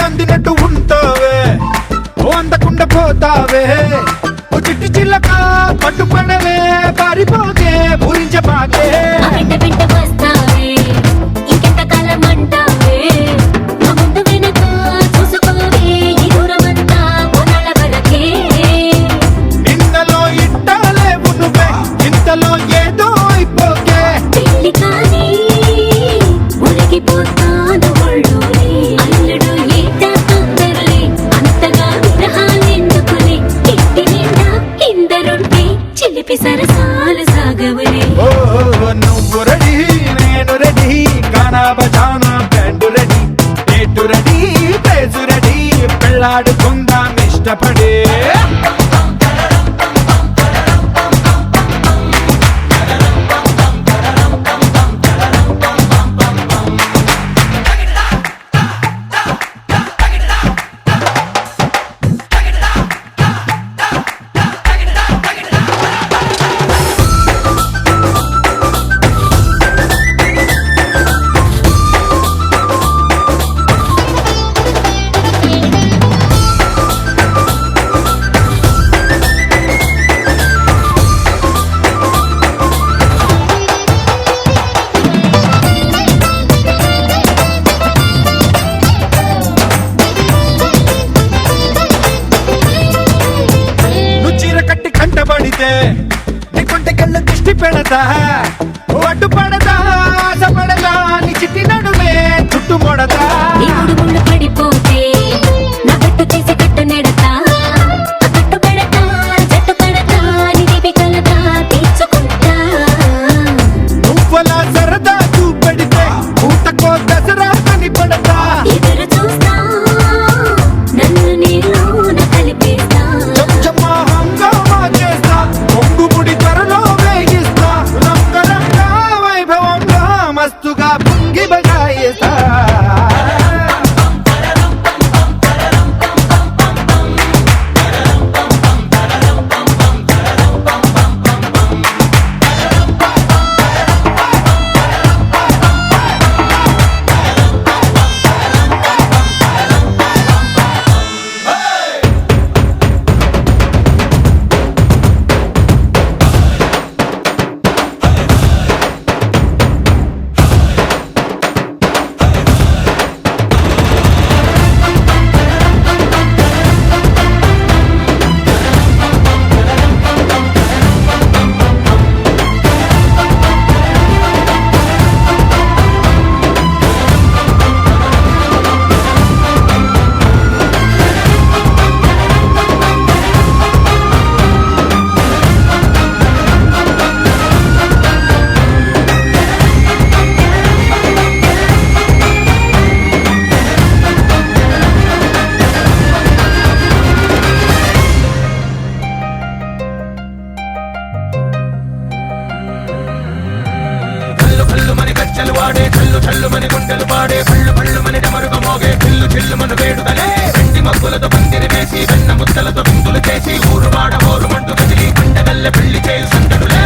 అందినట్టు ఉంటావే ఓ అందకుండా పోతావే ఓ చిట్టి చిల్లక పట్టుపడవే పారిపోకే పూరించబాకే వెంట వెంట వస్తావే ఇంకెంత కాలం అంటావే నా ముందు వెనక చూసుకోవే ఈ దూరమంతా కొనాల వరకే నిన్నలో ఇట్టాలేవు నువ్వే ఇంతలో ఏదో అయిపోకే పెళ్లి కానీ ఉరిగిపోతాను ఒళ్ళోనే అల్లుడు ఏట తొందరలే అంతగా విరహాలెందుకులే ఇంటి నిండా ఇందరుంటే చిలిపి సరసాలు సాగవలే ఓ నువ్వు రెడీ నేను రెడీ గానా బజానా బ్యాండ్ రెడీ చెట్టు రెడీ ప్లేసు రెడీ పెళ్ళాడుకుందాం ఇష్టపడే నువ్వు చీర కట్టి కంటబడితే నీ కొంటకెళ్ళ దిష్టి పెడతా ఓ అడ్డు పడదా ఆశ పడదా నీ చిట్టి నడుమే చుట్టు మొడతా దేవుడు ముళ్ళు పడిపోతే నా కట్టు చేసి కట్టు నెడతా కట్టు పెడతా జట్టు కడతా నిధి కలదా తీర్చుకుంటా నువ్వలా సరదా చూపెడితే ఊటకో దసరా కనిపడతా ఎదురు చూస్తా నన్ను నీలోన కలిపేస్తా చెమ్మా హంగామా చేస్తా పొంగుముడి త్వరలో వేగిస్తా రంగరంగ వైభవంగా మస్తుగా పొంగి బగాయిస్తా గజ్జలు వాడే చల్లు చల్లు మని గుండెలు పాడే పళ్ళు పళ్ళు మని డమరుగ మోగే చిల్లు చిల్లు మన వేడుదలే వెండి మగ్గులతో పందిరి వేసి వెన్న ముద్దలతో బిందులు చేసి ఊరు వాడ ఊరు మంటు కదిలి పండగల్లె పెళ్లి చేయు సందడులే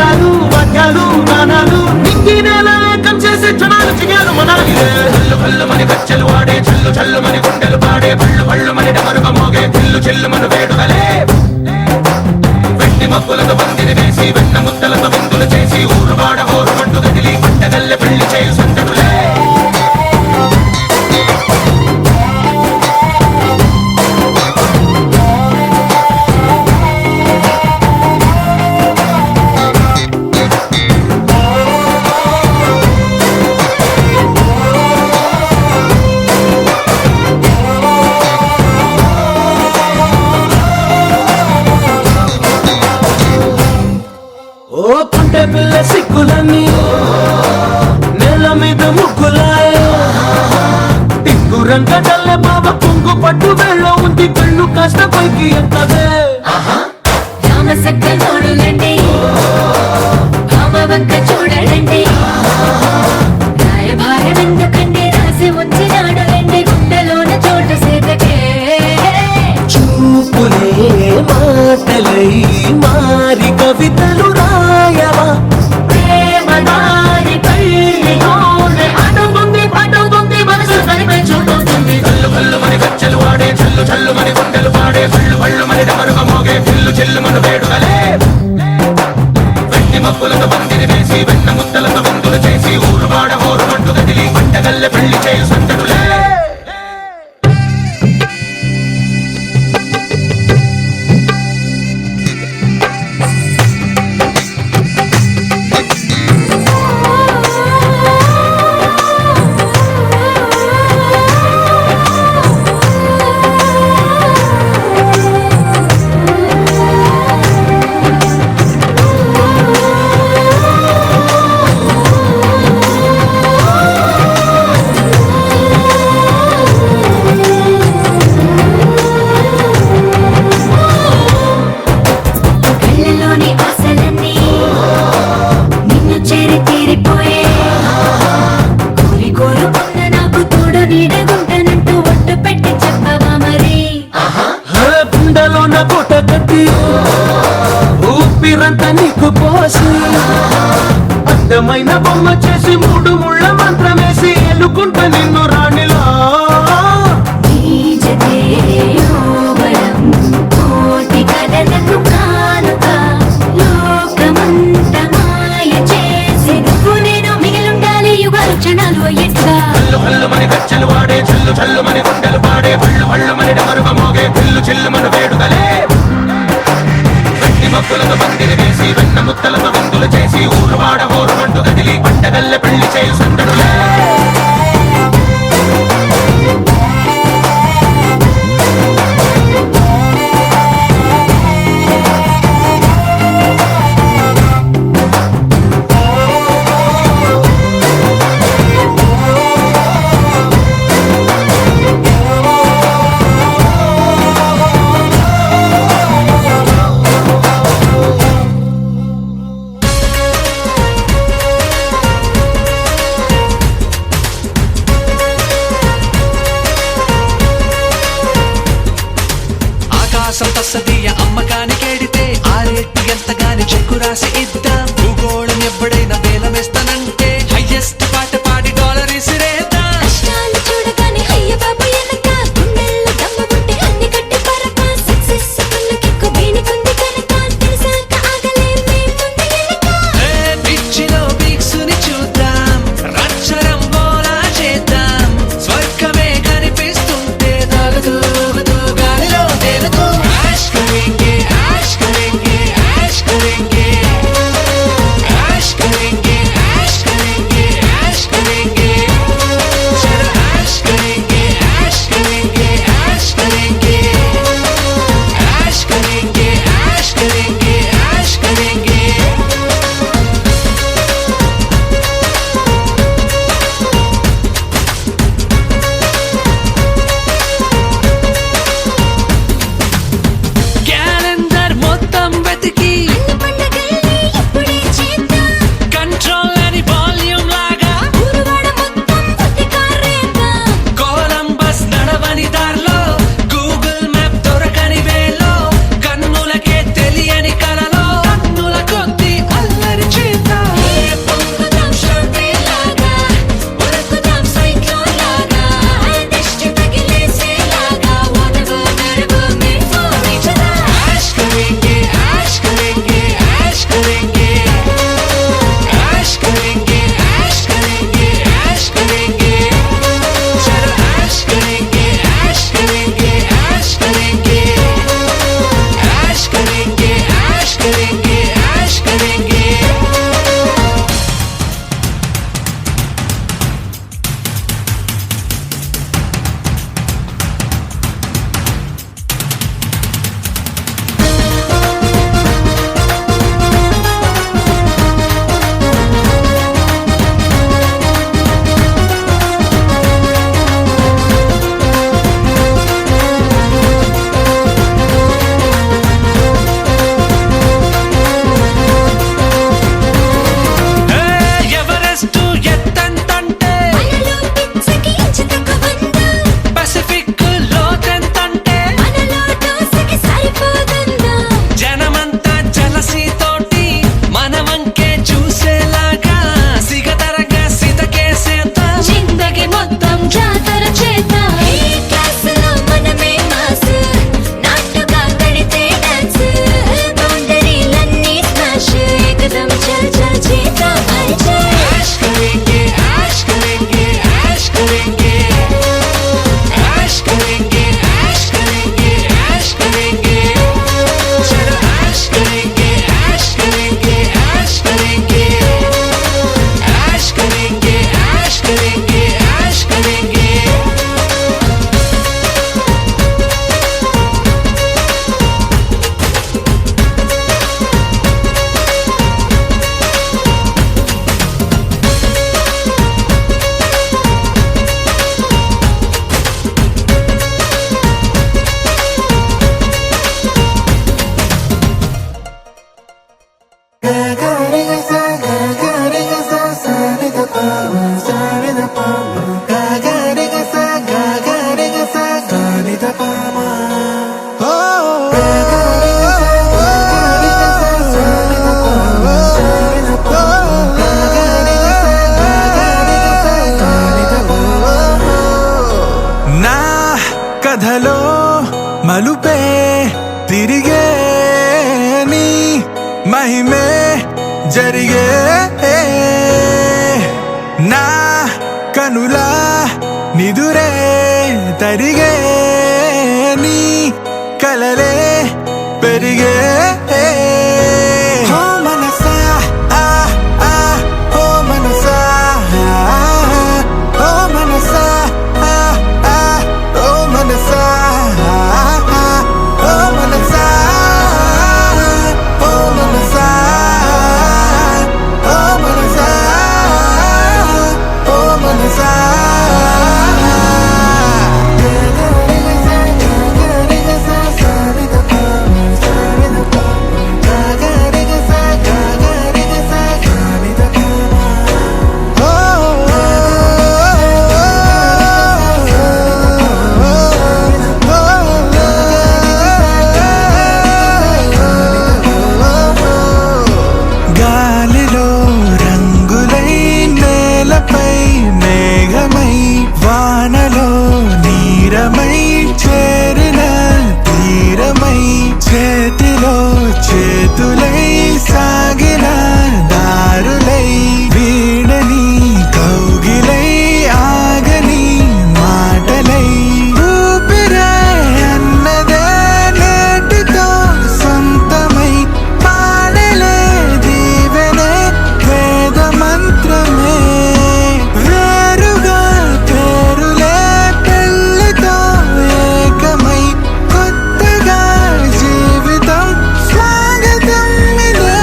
పద్యాలు వాద్యాలు గానాలు నింగి నేల ఏకం చేసే క్షణాలు చిగాలు మనాలి కళ్ళు కళ్ళు మని గచ్చలు వాడే చల్లు చల్లు మని గుండెలు పాడే పళ్ళు పళ్ళు మని డమరుగ మోగే చిల్లు చిల్లు మను వేడుకలే వెండి మబ్బులతో పందిరి వేసి వెన్న ముద్దలతో విందులు చేసి ఊరు వాడ హోరు మంటు గదిలి పట్టగల్లె పెళ్లి చేయు సందడులే ఓ పుంటె పిల్ల సిక్కులన్నీ నేల మీద ముగ్గులాయ టింగు రంగడల్లె బాబ కుంగు పట్టు వేళ్ళ ఉంది కళ్ళు కాస్త పైకి ఎక్కదే రామసక్క నోడులండి భామ వంక చూడడండి రాయభారం ఎందుకండి రాసి ఉంచినాడు రండి గుండెలోన చోటు సేతకే చూపులే మాటలై మారి కవితలు రాయవా ప్రేమదారి కళ్ళిలోనే అడుగుంది మనసు కలిపే చూడుతుంది కళ్ళు కళ్ళు మని గచ్చలు వాడే చల్లు చల్లు మని గుండెలు పాడే పళ్ళు పళ్ళు మని డమరుగ మోగే చిల్లు చిల్లు మను వేడుకలే వెండి మబ్బులతో పందిరి వేసి వెన్న ముద్దలతో విందులు చేసి ఊరు వాడ హోరు మంటు గదిలి పట్టగల్లె పెళ్లి చేయు సందడులే కళ్ళలోని ఆశలన్నీ నిన్ను చేరి తీరిపోయే కోరి కోరుకున్న నాకు తోడు నీడగుంటానంటూ ఒట్టు పెట్టి చెప్పవా మరి గుండెలోన పూట కట్టి ఊపిరంతా నీకు పోసి అందమైన బొమ్మ చేసి మూడు ముళ్ళ మంత్రం వేసి ఎలుకుంటా నిన్ను రాణిలా నీ జతే యోవరం కోటి కలలకు కానుక లోకమంత మాయ చేసి నువ్వు నేను మిగిలుండాలి యుగాలు క్షణాలు ఎట్లా కళ్ళు కళ్ళు మని గచ్చలు వాడే చల్లు చల్లు మని గుండెలు పాడే పళ్ళు పళ్ళు మని డమరుగ మోగే చిల్లు చిల్లు మను వేడుకలే వెండి మబ్బులతో పందిరి వేసి వెన్న ముద్దలతో విందులు చేసి ఊరు వాడ హోరు మంటు గదిలి పట్టగల్లె పెళ్లి చేయు సందడులే ఆకాశం తస్సదీయ అమ్మకానికేడితే ఆరేట్టు ఎంతగాని చెక్కు రాసి ఇద్దాం భూగోళం ఎప్పుడైనా వేలమేస్తానంటే హైయెస్ట్ పాట పాడి డాలర్ ఇసిరేద్దాం కష్టాలు చూడగానే అయ్య బాబు ఎనక గుండెల్లో దమ్ము పుట్టి అన్ని కట్టి పరక సక్సెస్ కళ్ళకెక్కు దీనికుంది కనుక తెలిసాక ఆగలేమే ముందు వెనక పిచ్చిలో వీక్సుని చూద్దాం రచ్చరం బోలా చేద్దాం స్వర్గమే కనిపిస్తుంటే తగదు గాలిలో తేలుతూ యాష్ కరేంగే యాష్ కరేంగే యాష్ కరేంగే మలుపే తిరిగే నీ మహిమే జరిగే నా కనులా నిదురే తరిగే నీ కలలే పెరిగే ఓ మనసా ఓ మనసా ఓ మనసా ఓ మనసా ఓ మనసా ఓ మనసా ఓ మనసా ఓ మనసా గాలిలో రంగులై నేలపై మేఘమై వానలో నీరమై చేరిన తీరమై చేతిలో చేతులై సాగిన దారులై వీడని కౌగిలై ఆగని మాటలై ఊపిరే అన్నదే నేటితో సొంతమై పాడలే దీవెనే వేద మంత్రమే వేరుగా పేరులే పెళ్ళితో ఏకమై కొత్తగా జీవితం స్వాగతం ఇదే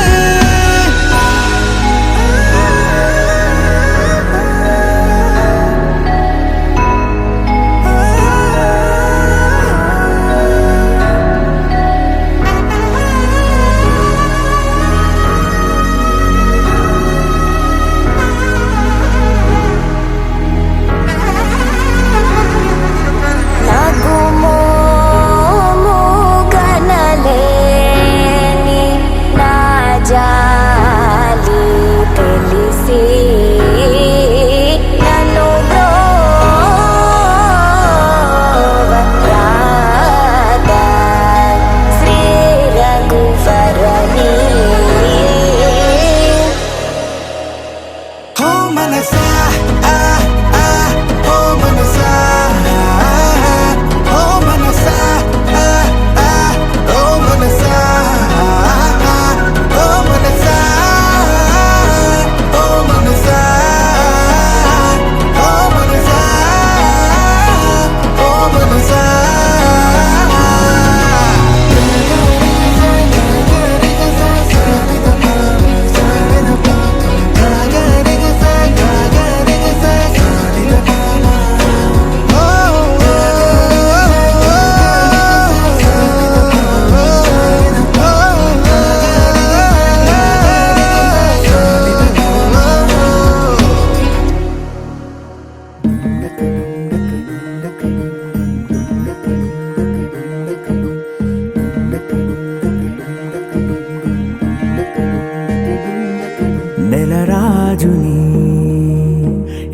నాకు మోము కనలేని నా జాలి తెలిసి నన్ను బ్రోవరాదా శ్రీ రఘువరని ఓ మనసా ఓ మనసా ఓ మనసా ఓ మనసా ఓ మనసా ఓ మనసా ఓ మనసా ఓ మనసా నెలరాజుని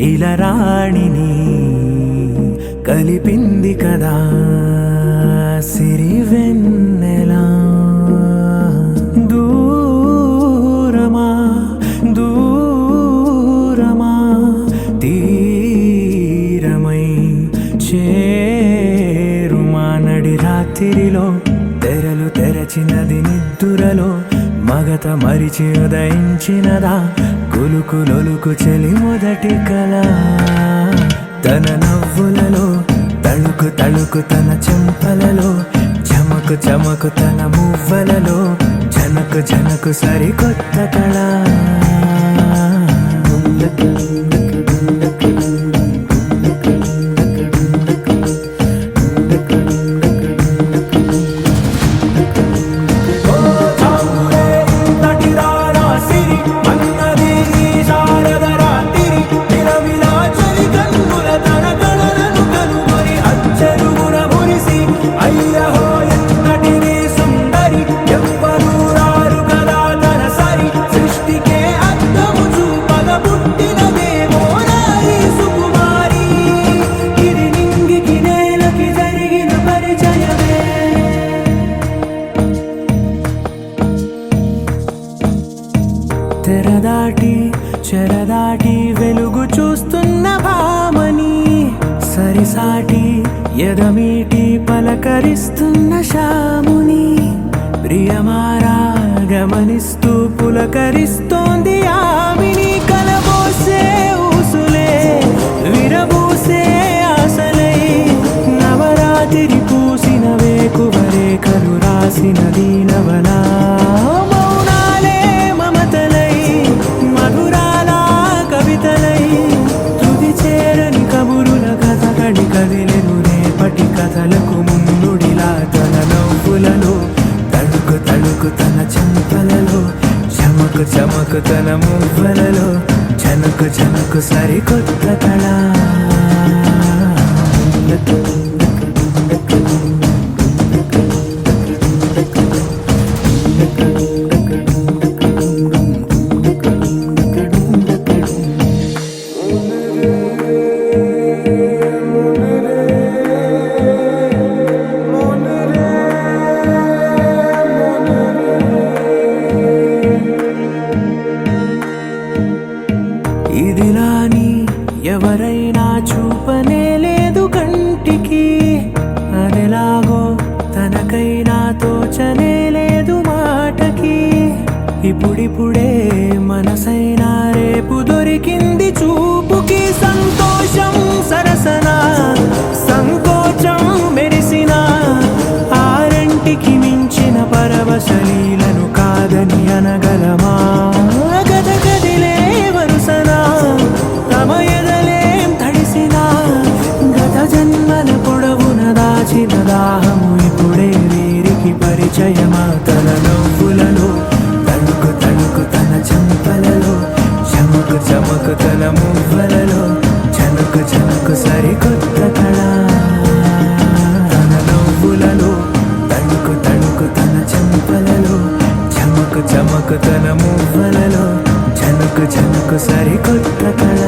ఇలరాణిని కలిపింది కదా సిరివెన్నెలా దూరమా దూరమా తీరమై చేరుమా నడి రాత్రిలో తెరలు తెరచినది నిద్దురలో మగత మరిచి ఉదయించినదా కులుకులొలుకు చెలి మొదటి కళ తన నవ్వులలో తళుకు తళుకు తన చెంపలలో చమకు చమకు తన మువ్వలలో జనకు జనకు సరికొత్త కళ సుందరి ఎవ్వరూ రారు కదా తన సరి సృష్టికే చెరదాటి వెలుగు చూస్తున్న భామని సరిసాటి ఎదమీటి పలకరిస్తున్న శాముని ప్రియమారా గమనిస్తూ పులకరిస్తోంది ఆమిని కలబోసే ఊసులే విరబూసే ఆశలై నవరాత్రి పూసిన వేకువరేఖలు రాసిన దీనవనా మౌనాలే మమతలై మధురాల కవితలై తుది చేరని కబురుల కథ కడి కదిలెను రేపటి కథలకు ముందుడిలా తన నవ్వులలో తడుకు తన చెంపలలో చమకు తన మువ్వలలో చనకు సరికొత్త కళ ఇదిలాని ఎవరైనా చూపనే లేదు కంటికి అదెలాగో తనకైనా తోచనే లేదు మాటకి ఇప్పుడిప్పుడే మనసైనా రేపు దొరికింది చూపుకి సంతోషం సరసన సంకోచం మెరిసిన ఆరంటికి మించిన పరవశలీలను కాదని అనగలమా గద గదిలే వరుసనా తమ ఎదలేం తడిసినా గత జన్మల పొడవున దాచిన దాహము ఇప్పుడే వీరికి పరిచయమా తన నవ్వులలో తడుకు తన చెంపలలో చమకు తన మువ్వలలో చనకు సరికొత్త కళ తన నవ్వులలో తడుకు తన చెంపలలో చమకు తన మువ్వలలో చనకు సరికొత్త కళ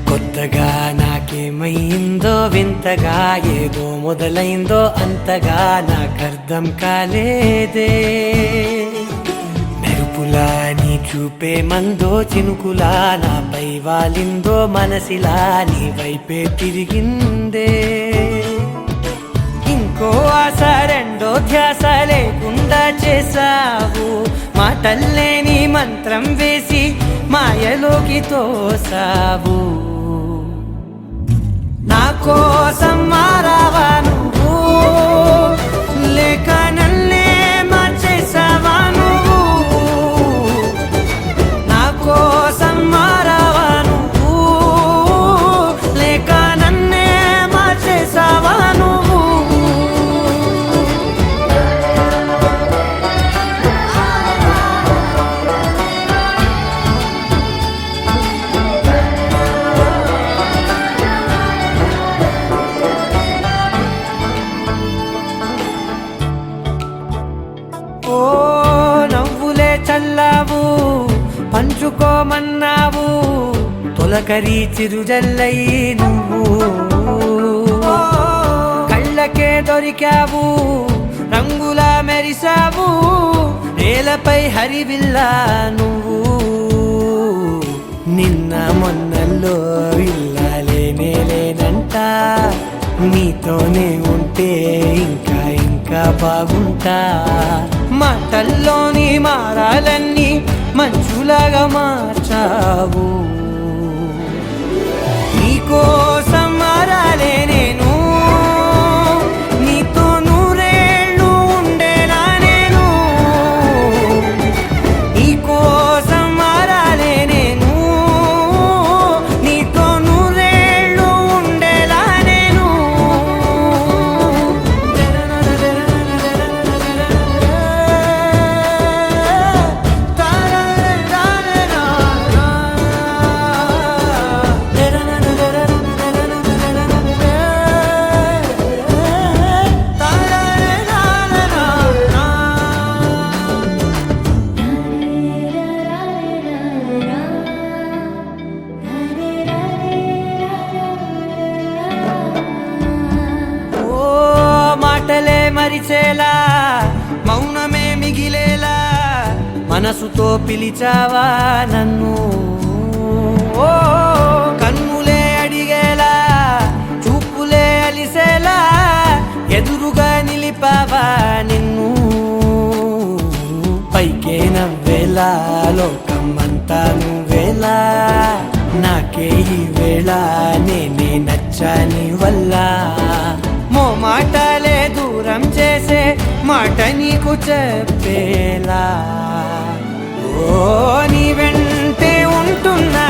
కొత్తగా నాకేమైందో వింతగా ఏదో మొదలైందో అంతగా నాకర్థం కాలేదే మెరుపులా నీ చూపే మందో చినుకులా నాపై వాలిందో మనసిలా నీ వైపే తిరిగిందే ఇంకో ఆశ రెండో ధ్యాస లేకుండా చేసావు మాటల్లే నీ మంత్రం వేసి మాయలోకి తోసావు నా కోసం మారావా నువ్వు లేక నన్నే మార్చేసావా నువ్వు నా కోసం మారావా నువ్వు లేక నన్నే మార్చేసావా నువ్వు ఓ నవ్వులే చల్లావు పంచుకోమన్నావు తొలకరి చిరుజల్లై నువ్వు కళ్ళకే దొరికావు రంగులా మెరిసావు నేలపై హరివిల్లా నువ్వు నిన్న మొన్నల్లో ఇల్లాలేనేలేనంట నీతోనే ఉంటే ఇంకా బాగుంటా మాటల్లోని మారాలన్నీ మంచులాగా మార్చావు నీకోసం మారాలే నేను నీతో నూరేళ్ళు ఉండేనా నేను నీకోసం మారాలే నేను నీతో నూరేళ్ళు ఉండేలా నేను మరిచేలా మౌనమే మిగిలేలా మనసుతో పిలిచావా నన్ను ఓ కన్నులే అడిగేలా చూపులే అలిసేలా ఎదురుగా నిలిపావా నిన్ను పైకే నవ్వేలా లోకమంతా నువ్వేలా నాకే ఈ వేళ నేనే నచ్చాని వల్ల మాటలే దూరం చేసే మాట నీకు చెప్పేలా ఓ నీ వెంటే ఉంటున్నా